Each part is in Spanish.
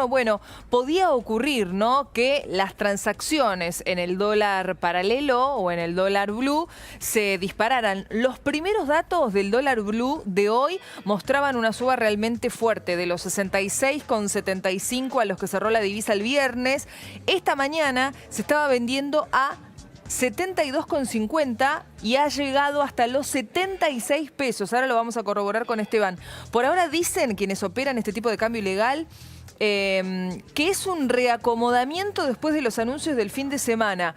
gobierno, bueno, podía ocurrir, ¿no?, que las transacciones en el dólar paralelo o en el dólar blue se dispararan. Los primeros datos del dólar blue de hoy mostraban una suba realmente fuerte, de los 66,75 a los que cerró la divisa el viernes. Esta mañana se estaba vendiendo a 72,50 y ha llegado hasta los 76 pesos. Ahora lo vamos a corroborar con Esteban. Por ahora dicen quienes operan este tipo de cambio ilegal que es un reacomodamiento después de los anuncios del fin de semana.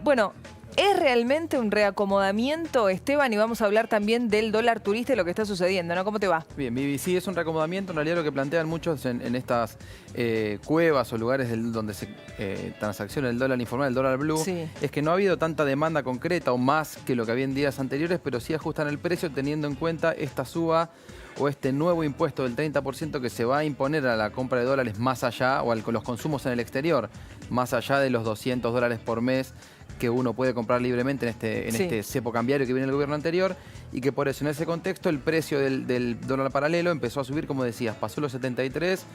Bueno, ¿es realmente un reacomodamiento, Esteban? Y vamos a hablar también del dólar turista y lo que está sucediendo, ¿no? ¿Cómo te va? Bien, Vivi, sí, es un reacomodamiento. En realidad lo que plantean muchos en estas cuevas o lugares donde se transacciona el dólar informal, el dólar blue, Sí. es que no ha habido tanta demanda concreta o más que lo que había en días anteriores, pero sí ajustan el precio teniendo en cuenta esta suba o este nuevo impuesto del 30% que se va a imponer a la compra de dólares más allá, o con los consumos en el exterior, más allá de los $200 por mes que uno puede comprar libremente en este cepo cambiario que viene del gobierno anterior, y que por eso en ese contexto el precio del dólar paralelo empezó a subir, como decías, pasó los 73,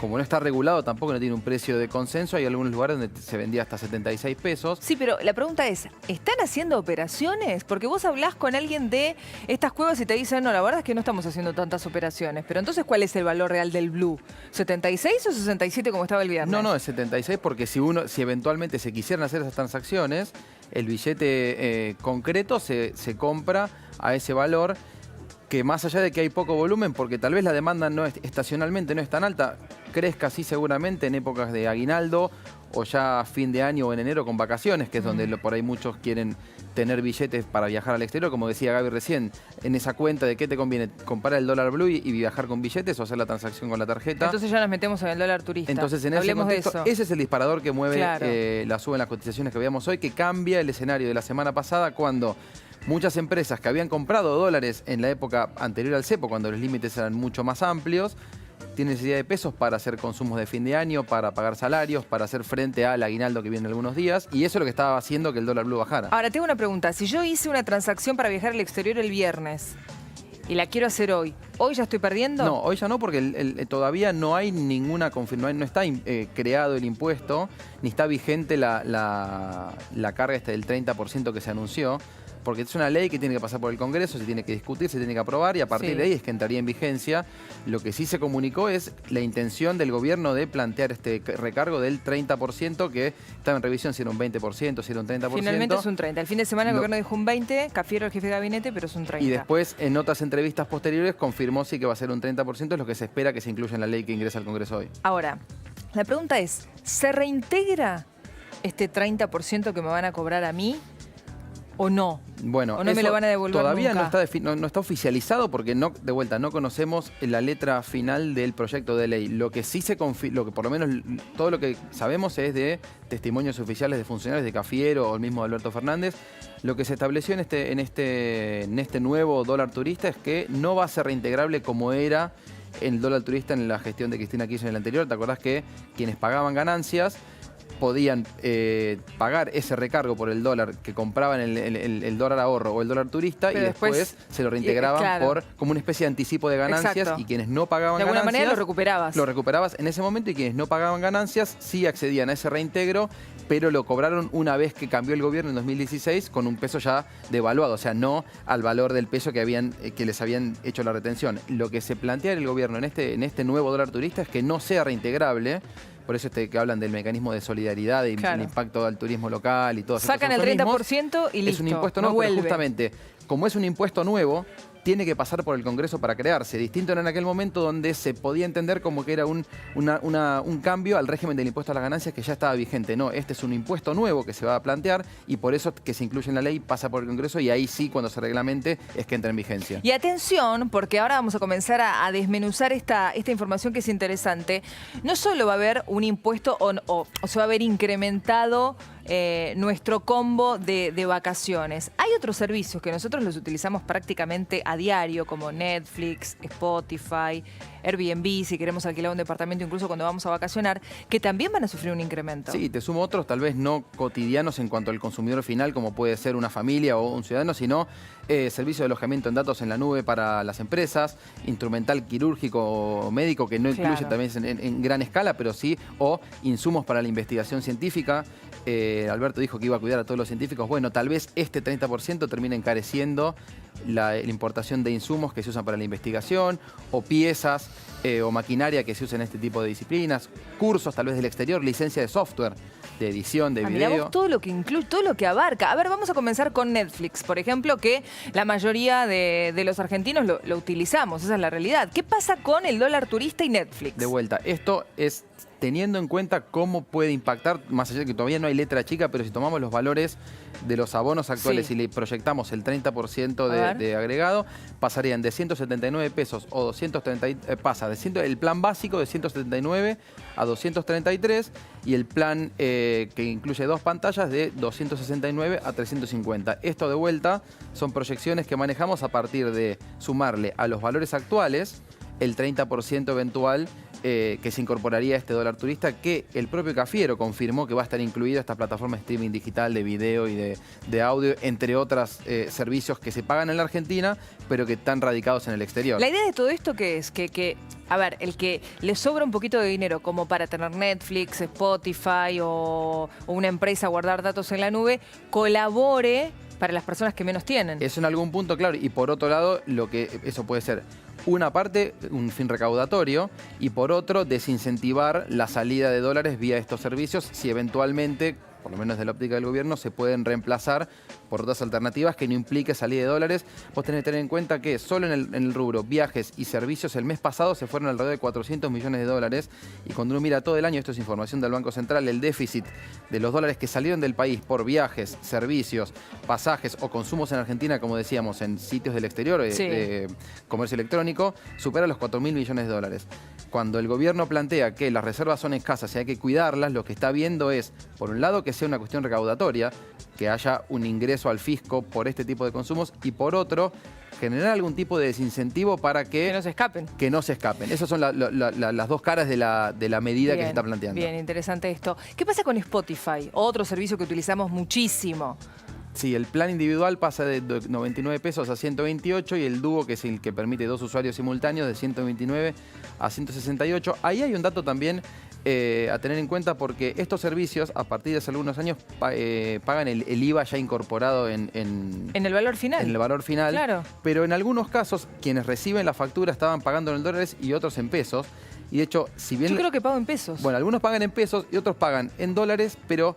como no está regulado tampoco no tiene un precio de consenso, hay algunos lugares donde se vendía hasta 76 pesos. Sí, pero la pregunta es, ¿están haciendo operaciones? Porque vos hablás con alguien de estas cuevas y te dicen, no, la verdad es que no estamos haciendo tantas operaciones. Pero entonces, ¿cuál es el valor real del blue? ¿76 o 67 como estaba el viernes? No, es 76 porque si eventualmente se quisieran hacer esas transacciones, el billete concreto se compra a ese valor, que más allá de que hay poco volumen, porque tal vez la demanda estacionalmente no es tan alta, crezca así seguramente en épocas de aguinaldo o ya a fin de año o en enero con vacaciones, que es donde por ahí muchos quieren tener billetes para viajar al exterior, como decía Gaby recién, en esa cuenta de qué te conviene, comprar el dólar blue y viajar con billetes o hacer la transacción con la tarjeta. Entonces ya nos metemos en el dólar turista. Entonces en ese contexto, ese es el disparador que mueve la suba en las cotizaciones que veíamos hoy, que cambia el escenario de la semana pasada cuando muchas empresas que habían comprado dólares en la época anterior al cepo, cuando los límites eran mucho más amplios, tienen necesidad de pesos para hacer consumos de fin de año, para pagar salarios, para hacer frente al aguinaldo que viene en algunos días, y eso es lo que estaba haciendo que el dólar blue bajara. Ahora, tengo una pregunta. Si yo hice una transacción para viajar al exterior el viernes y la quiero hacer hoy, ¿hoy ya estoy perdiendo? No, hoy ya no, porque todavía no hay ninguna confirmación, no está creado el impuesto, ni está vigente la carga del 30% que se anunció, porque es una ley que tiene que pasar por el Congreso, se tiene que discutir, se tiene que aprobar, y a partir de ahí es que entraría en vigencia. Lo que sí se comunicó es la intención del gobierno de plantear este recargo del 30%, que estaba en revisión si era un 20%, si era un 30%. Finalmente es un 30%. El fin de semana el gobierno dijo un 20%, Cafiero, el jefe de gabinete, pero es un 30%. Y después, en otras entrevistas posteriores, confirmó sí que va a ser un 30%, es lo que se espera que se incluya en la ley que ingresa al Congreso hoy. Ahora, la pregunta es, ¿se reintegra este 30% que me van a cobrar a mí o no? Bueno, ¿o no me lo van a devolver todavía nunca? No está oficializado porque no conocemos la letra final del proyecto de ley. Lo que sí lo que por lo menos todo lo que sabemos es de testimonios oficiales de funcionarios de Cafiero o el mismo Alberto Fernández. Lo que se estableció en este nuevo dólar turista es que no va a ser reintegrable como era el dólar turista en la gestión de Cristina Kirchner en el anterior. ¿Te acordás que quienes pagaban ganancias podían pagar ese recargo por el dólar que compraban el dólar ahorro o el dólar turista, pero y después se lo reintegraban como una especie de anticipo de ganancias? Exacto. Y quienes no pagaban ganancias... De alguna manera lo recuperabas. Lo recuperabas en ese momento, y quienes no pagaban ganancias sí accedían a ese reintegro, pero lo cobraron una vez que cambió el gobierno en 2016 con un peso ya devaluado, o sea, no al valor del peso que les habían hecho la retención. Lo que se plantea el gobierno en este nuevo dólar turista es que no sea reintegrable. Por eso que hablan del mecanismo de solidaridad y el impacto al turismo local y todo eso. Sacan el 30% y listo. Es un impuesto nuevo, pero justamente, como es un impuesto nuevo, tiene que pasar por el Congreso para crearse. Distinto en aquel momento donde se podía entender como que era un cambio al régimen del impuesto a las ganancias que ya estaba vigente. No, este es un impuesto nuevo que se va a plantear, y por eso que se incluye en la ley, pasa por el Congreso, y ahí sí, cuando se reglamente, es que entra en vigencia. Y atención, porque ahora vamos a comenzar a desmenuzar esta información que es interesante. No solo va a haber un impuesto o se va a haber incrementado nuestro combo de vacaciones. Hay otros servicios que nosotros los utilizamos prácticamente a diario, como Netflix, Spotify, Airbnb, si queremos alquilar un departamento, incluso cuando vamos a vacacionar, que también van a sufrir un incremento. Sí, te sumo otros, tal vez no cotidianos en cuanto al consumidor final, como puede ser una familia o un ciudadano, sino servicio de alojamiento en datos en la nube para las empresas, instrumental quirúrgico o médico, que no incluye también en gran escala, pero sí, o insumos para la investigación científica. Alberto dijo que iba a cuidar a todos los científicos. Bueno, tal vez este 30% termine encareciendo la importación de insumos que se usan para la investigación, o piezas o maquinaria que se usa en este tipo de disciplinas, cursos tal vez del exterior, licencia de software, de edición, de video. Mirá vos todo lo que incluye, todo lo que abarca. A ver, vamos a comenzar con Netflix, por ejemplo, que la mayoría de los argentinos lo utilizamos, esa es la realidad. ¿Qué pasa con el dólar turista y Netflix? De vuelta, esto es teniendo en cuenta cómo puede impactar, más allá de que todavía no hay letra chica, pero si tomamos los valores de los abonos actuales y le proyectamos el 30% de agregado, pasarían de 179 pesos o 230, pasa el plan básico de 179 a 233 y el plan que incluye 2 pantallas de 269 a 350. Esto de vuelta son proyecciones que manejamos a partir de sumarle a los valores actuales el 30% eventual que se incorporaría a este dólar turista, que el propio Cafiero confirmó que va a estar incluido esta plataforma de streaming digital de video y de audio, entre otros servicios que se pagan en la Argentina, pero que están radicados en el exterior. La idea de todo esto, ¿qué es? A ver, el que le sobra un poquito de dinero como para tener Netflix, Spotify o una empresa guardar datos en la nube, colabore para las personas que menos tienen. Eso en algún punto, claro. Y por otro lado, eso puede ser una parte, un fin recaudatorio, y por otro, desincentivar la salida de dólares vía estos servicios si eventualmente, por lo menos de la óptica del gobierno, se pueden reemplazar por otras alternativas que no implique salida de dólares. Vos tenés que tener en cuenta que solo en el rubro viajes y servicios el mes pasado se fueron alrededor de 400 millones de dólares, y cuando uno mira todo el año, esto es información del Banco Central, el déficit de los dólares que salieron del país por viajes, servicios, pasajes o consumos en Argentina, como decíamos, en sitios del exterior, comercio electrónico, supera los 4.000 millones de dólares. Cuando el gobierno plantea que las reservas son escasas y hay que cuidarlas, lo que está viendo es, por un lado, que sea una cuestión recaudatoria, que haya un ingreso al fisco por este tipo de consumos, y por otro, generar algún tipo de desincentivo para que no se escapen. Que no se escapen. Esas son las dos caras de la medida que se está planteando. Bien, interesante esto. ¿Qué pasa con Spotify? Otro servicio que utilizamos muchísimo. Sí, el plan individual pasa de 99 pesos a 128 y el dúo, que es el que permite 2 usuarios simultáneos, de 129 a 168. Ahí hay un dato también a tener en cuenta, porque estos servicios, a partir de hace algunos años, pagan el IVA ya incorporado en el valor final. En el valor final. Claro. Pero en algunos casos, quienes reciben la factura estaban pagando en dólares y otros en pesos. Y de hecho, si bien... Yo creo que pago en pesos. Bueno, algunos pagan en pesos y otros pagan en dólares, pero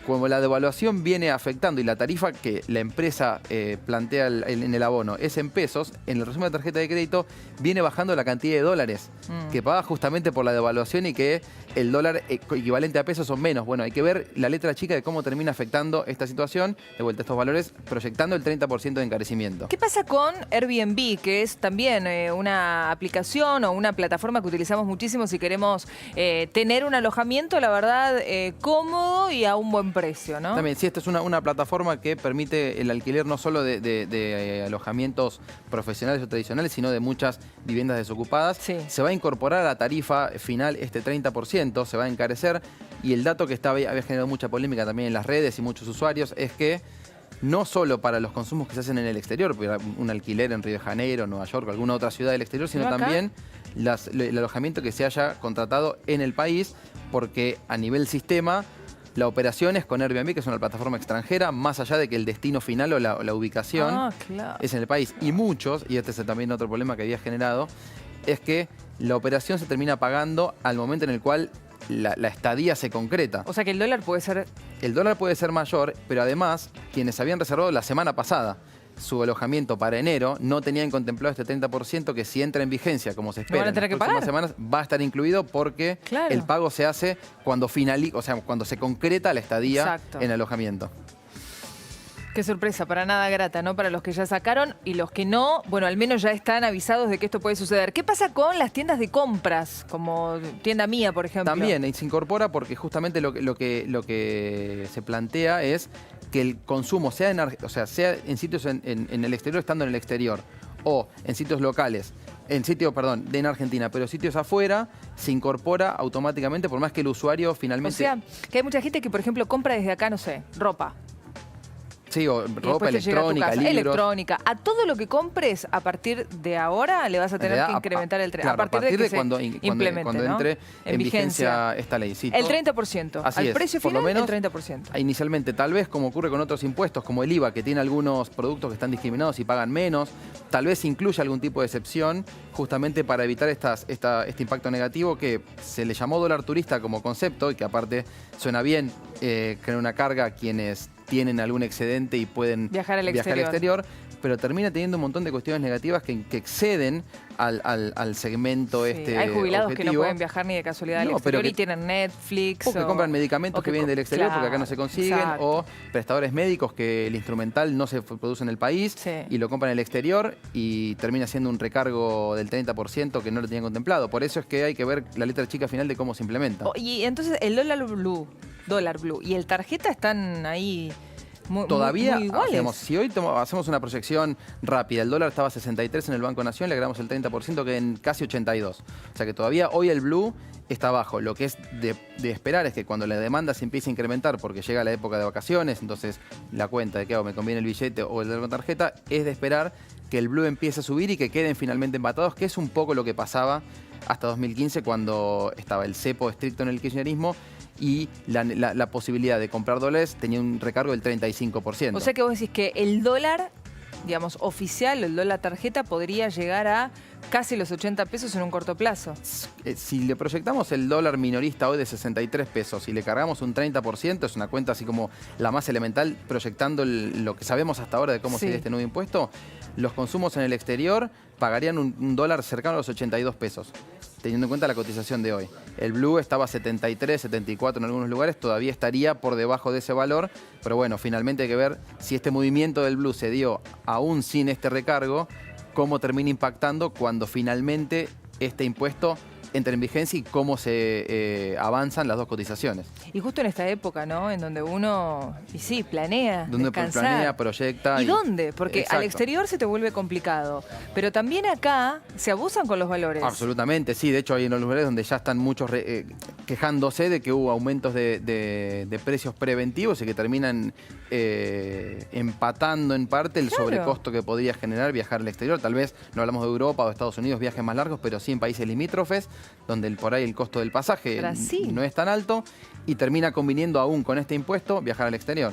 como la devaluación viene afectando y la tarifa que la empresa plantea en el abono es en pesos, en el resumen de tarjeta de crédito viene bajando la cantidad de dólares que paga justamente por la devaluación, y que el dólar equivalente a pesos son menos. Bueno, hay que ver la letra chica de cómo termina afectando esta situación, de vuelta estos valores, proyectando el 30% de encarecimiento. ¿Qué pasa con Airbnb, que es también una aplicación o una plataforma que utilizamos muchísimo si queremos tener un alojamiento, la verdad, cómodo y a un buen precio, ¿no? También, sí, esta es una plataforma que permite el alquiler no solo de alojamientos profesionales o tradicionales, sino de muchas viviendas desocupadas. Sí. Se va a incorporar a la tarifa final este 30%, se va a encarecer, y el dato que había generado mucha polémica también en las redes y muchos usuarios es que no solo para los consumos que se hacen en el exterior, un alquiler en Río de Janeiro, Nueva York o alguna otra ciudad del exterior, sino también el alojamiento que se haya contratado en el país, porque a nivel sistema la operación es con Airbnb, que es una plataforma extranjera, más allá de que el destino final o la ubicación es en el país. Y muchos, y este es también otro problema que había generado, es que la operación se termina pagando al momento en el cual la estadía se concreta. O sea que el dólar puede ser... El dólar puede ser mayor, pero además, quienes habían reservado la semana pasada su alojamiento para enero no tenían contemplado este 30% que, si entra en vigencia, como se espera, van a tener en las que próximas pagar. semanas, va a estar incluido, porque el pago se hace cuando cuando se concreta la estadía en alojamiento. Qué sorpresa, para nada grata, ¿no? Para los que ya sacaron, y los que no, bueno, al menos ya están avisados de que esto puede suceder. ¿Qué pasa con las tiendas de compras, como Tienda Mía, por ejemplo? También se incorpora, porque justamente lo que se plantea es que el consumo sea sea en sitios en el exterior, estando en el exterior, o en sitios locales en Argentina, pero sitios afuera se incorpora automáticamente, por más que el usuario finalmente... O sea, que hay mucha gente que, por ejemplo, compra desde acá, no sé, ropa. Sí, o Y ropa después te llega a tu electrónica, casa. libros. Electrónica. A todo lo que compres a partir de ahora le vas a tener que incrementar el 30%. Claro, a partir de que cuando se implemente, cuando ¿no? entre en vigencia esta ley. Sí, el todo- 30%. Así Al es, precio por lo final, menos, el 30%. Inicialmente, tal vez como ocurre con otros impuestos, como el IVA, que tiene algunos productos que están discriminados y pagan menos, tal vez incluya algún tipo de excepción, justamente para evitar este impacto negativo que se le llamó dólar turista como concepto, y que aparte suena bien, crea una carga a quienes tienen algún excedente y pueden Viajar al exterior. pero termina teniendo un montón de cuestiones negativas que exceden al segmento Sí, hay jubilados que no objetivo. pueden viajar ni de casualidad al No, pero exterior y que- tienen Netflix. O que compran medicamentos o que vienen del exterior porque acá claro, no se consiguen, exacto. o prestadores médicos que el instrumental no se produce en el país Sí. y lo compran en el exterior y termina siendo un recargo del 30% que no lo tenían contemplado. Por eso es que hay que ver la letra chica final de cómo se implementa. Y entonces el dólar blue y el tarjeta están ahí Todavía, muy iguales. digamos, si hoy hacemos una proyección rápida, el dólar estaba a 63 en el Banco Nación, le agregamos el 30%, que en casi 82. O sea que todavía hoy el blue está bajo. Lo que es de esperar es que cuando la demanda se empiece a incrementar, porque llega la época de vacaciones, entonces la cuenta de que me conviene el billete o el de la tarjeta, es de esperar que el blue empiece a subir y que queden finalmente empatados, que es un poco lo que pasaba hasta 2015 cuando estaba el cepo estricto en el kirchnerismo y la posibilidad de comprar dólares tenía un recargo del 35%. O sea que vos decís que el dólar, digamos, oficial, el dólar tarjeta, podría llegar a casi los 80 pesos en un corto plazo. Si le proyectamos el dólar minorista hoy de 63 pesos y le cargamos un 30%, es una cuenta así como la más elemental, proyectando lo que sabemos hasta ahora de cómo Sí. sería este nuevo impuesto, los consumos en el exterior pagarían un dólar cercano a los 82 pesos. Teniendo en cuenta la cotización de hoy. El blue estaba a 73, 74 en algunos lugares, todavía estaría por debajo de ese valor, pero bueno, finalmente hay que ver si este movimiento del blue se dio aún sin este recargo, cómo termina impactando cuando finalmente este impuesto entre en vigencia y cómo se avanzan las dos cotizaciones. Y justo en esta época, ¿no? En donde uno, y sí, planea, Donde descansar. planea, proyecta. ¿Y dónde? Porque Exacto. al exterior se te vuelve complicado. Pero también acá se abusan con los valores. Absolutamente, sí. De hecho, hay en los lugares donde ya están muchos quejándose de que hubo aumentos de precios preventivos y que terminan empatando en parte el Claro. sobrecosto que podría generar viajar al exterior. Tal vez no hablamos de Europa o de Estados Unidos, viajes más largos, pero sí en países limítrofes, donde por ahí el costo del pasaje Brasil. no es tan alto y termina conviniendo aún con este impuesto viajar al exterior.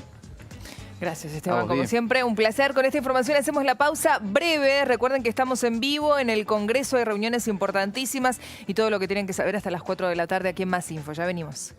Gracias, Esteban. Vamos, Como bien. siempre, un placer. Con esta información hacemos la pausa breve. Recuerden que estamos en vivo en el Congreso, hay reuniones importantísimas y todo lo que tienen que saber hasta las 4 de la tarde aquí en Más Info. Ya venimos.